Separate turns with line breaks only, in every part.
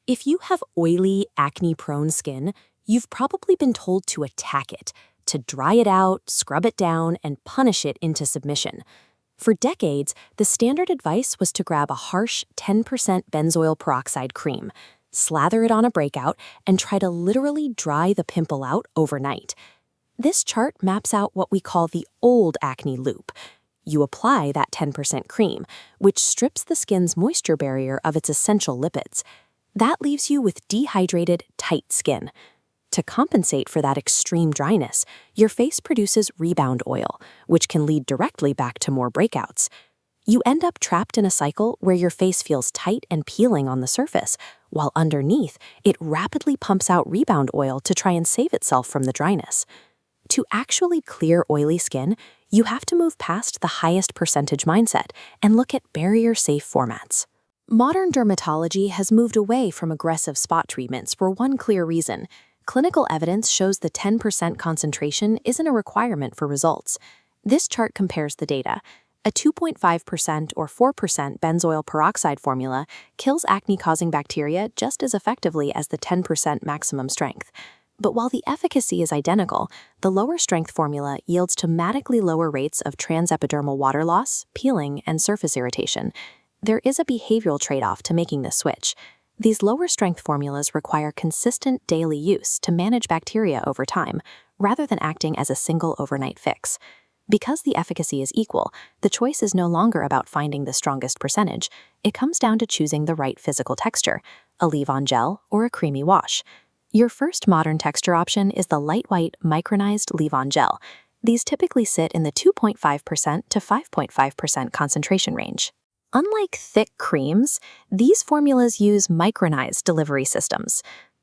If you have oily, acne-prone skin, you've probably been told to attack it, to dry it out, scrub it down, and punish it into submission. For decades, the standard advice was to grab a harsh 10% benzoyl peroxide cream, slather it on a breakout, and try to literally dry the pimple out overnight. This chart maps out what we call the old acne loop. You apply that 10% cream, which strips the skin's moisture barrier of its essential lipids. That leaves you with dehydrated, tight skin. To compensate for that extreme dryness, your face produces rebound oil, which can lead directly back to more breakouts. You end up trapped in a cycle where your face feels tight and peeling on the surface, while underneath, it rapidly pumps out rebound oil to try and save itself from the dryness. To actually clear oily skin, you have to move past the highest percentage mindset and look at barrier-safe formats. Modern dermatology has moved away from aggressive spot treatments for one clear reason. Clinical evidence shows the 10% concentration isn't a requirement for results. This chart compares the data. A 2.5% or 4% benzoyl peroxide formula kills acne-causing bacteria just as effectively as the 10% maximum strength. But while the efficacy is identical, the lower strength formula yields dramatically lower rates of transepidermal water loss, peeling, and surface irritation. There is a behavioral trade-off to making this switch. These lower strength formulas require consistent daily use to manage bacteria over time, rather than acting as a single overnight fix. Because the efficacy is equal, the choice is no longer about finding the strongest percentage. It comes down to choosing the right physical texture, a leave-on gel or a creamy wash. Your first modern texture option is the light-white micronized leave-on gel. These typically sit in the 2.5% to 5.5% concentration range. Unlike thick creams, these formulas use micronized delivery systems.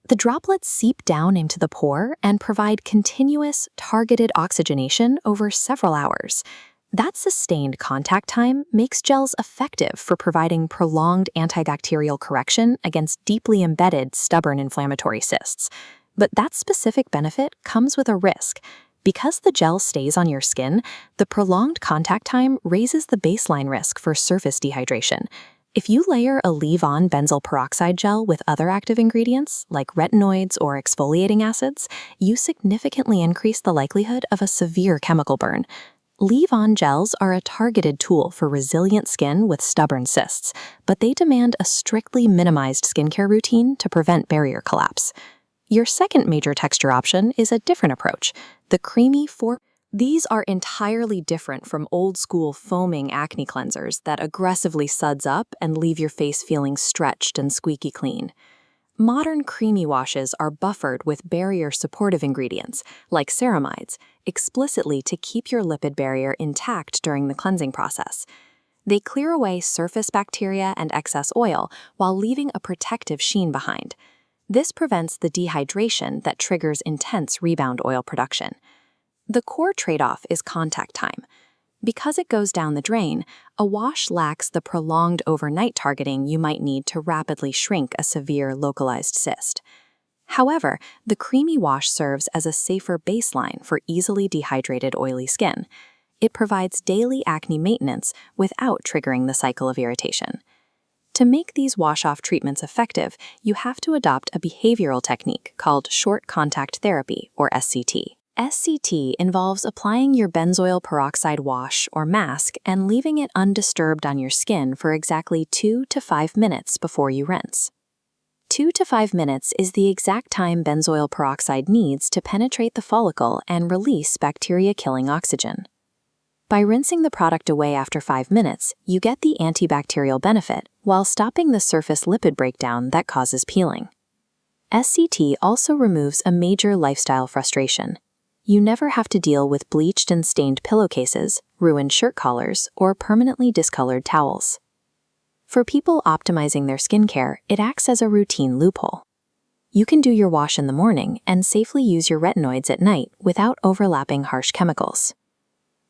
The droplets seep down into the pore and provide continuous, targeted oxygenation over several hours. That sustained contact time makes gels effective for providing prolonged antibacterial correction against deeply embedded, stubborn inflammatory cysts. But that specific benefit comes with a risk. Because the gel stays on your skin, the prolonged contact time raises the baseline risk for surface dehydration. If you layer a leave-on benzoyl peroxide gel with other active ingredients, like retinoids or exfoliating acids, you significantly increase the likelihood of a severe chemical burn. Leave-on gels are a targeted tool for resilient skin with stubborn cysts, but they demand a strictly minimized skincare routine to prevent barrier collapse. Your second major texture option is a different approach, the creamy four. These are entirely different from old-school foaming acne cleansers that aggressively suds up and leave your face feeling stretched and squeaky clean. Modern creamy washes are buffered with barrier-supportive ingredients, like ceramides, explicitly to keep your lipid barrier intact during the cleansing process. They clear away surface bacteria and excess oil while leaving a protective sheen behind. This prevents the dehydration that triggers intense rebound oil production. The core trade-off is contact time. Because it goes down the drain, a wash lacks the prolonged overnight targeting you might need to rapidly shrink a severe localized cyst. However, the creamy wash serves as a safer baseline for easily dehydrated oily skin. It provides daily acne maintenance without triggering the cycle of irritation. To make these wash-off treatments effective, you have to adopt a behavioral technique called short contact therapy, or SCT. SCT involves applying your benzoyl peroxide wash or mask and leaving it undisturbed on your skin for exactly 2 to 5 minutes before you rinse. 2 to 5 minutes is the exact time benzoyl peroxide needs to penetrate the follicle and release bacteria-killing oxygen. By rinsing the product away after 5 minutes, you get the antibacterial benefit while stopping the surface lipid breakdown that causes peeling. SCT also removes a major lifestyle frustration. You never have to deal with bleached and stained pillowcases, ruined shirt collars, or permanently discolored towels. For people optimizing their skincare, it acts as a routine loophole. You can do your wash in the morning and safely use your retinoids at night without overlapping harsh chemicals.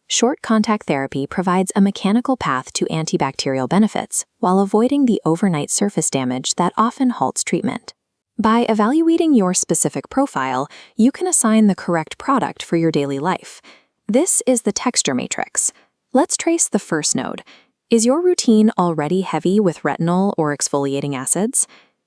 Short contact therapy provides a mechanical path to antibacterial benefits while avoiding the overnight surface damage that often halts treatment. By evaluating your specific profile, you can assign the correct product for your daily life. This is the texture matrix. Let's trace the first node. Is your routine already heavy with retinol or exfoliating acids?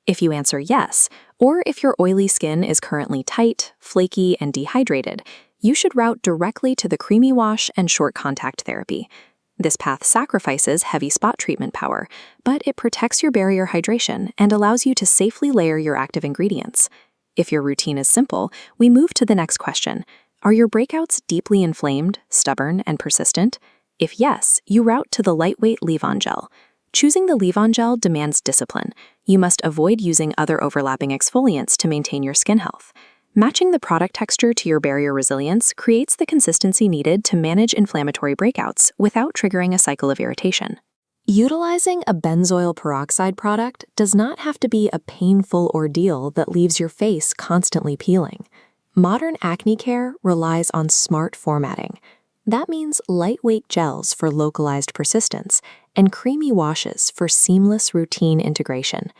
If you answer yes, or if your oily skin is currently tight, flaky, and dehydrated, you should route directly to the creamy wash and short contact therapy. This path sacrifices heavy spot treatment power, but it protects your barrier hydration and allows you to safely layer your active ingredients. If your routine is simple, we move to the next question. Are your breakouts deeply inflamed, stubborn, and persistent? If yes, you route to the lightweight leave-on gel. Choosing the leave-on gel demands discipline. You must avoid using other overlapping exfoliants to maintain your skin health. Matching the product texture to your barrier resilience creates the consistency needed to manage inflammatory breakouts without triggering a cycle of irritation. Utilizing a benzoyl peroxide product does not have to be a painful ordeal that leaves your face constantly peeling. Modern acne care relies on smart formatting. That means lightweight gels for localized persistence and creamy washes for seamless routine integration.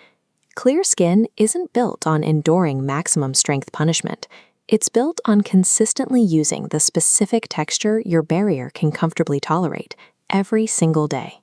Clear skin isn't built on enduring maximum strength punishment. It's built on consistently using the specific texture your barrier can comfortably tolerate every single day.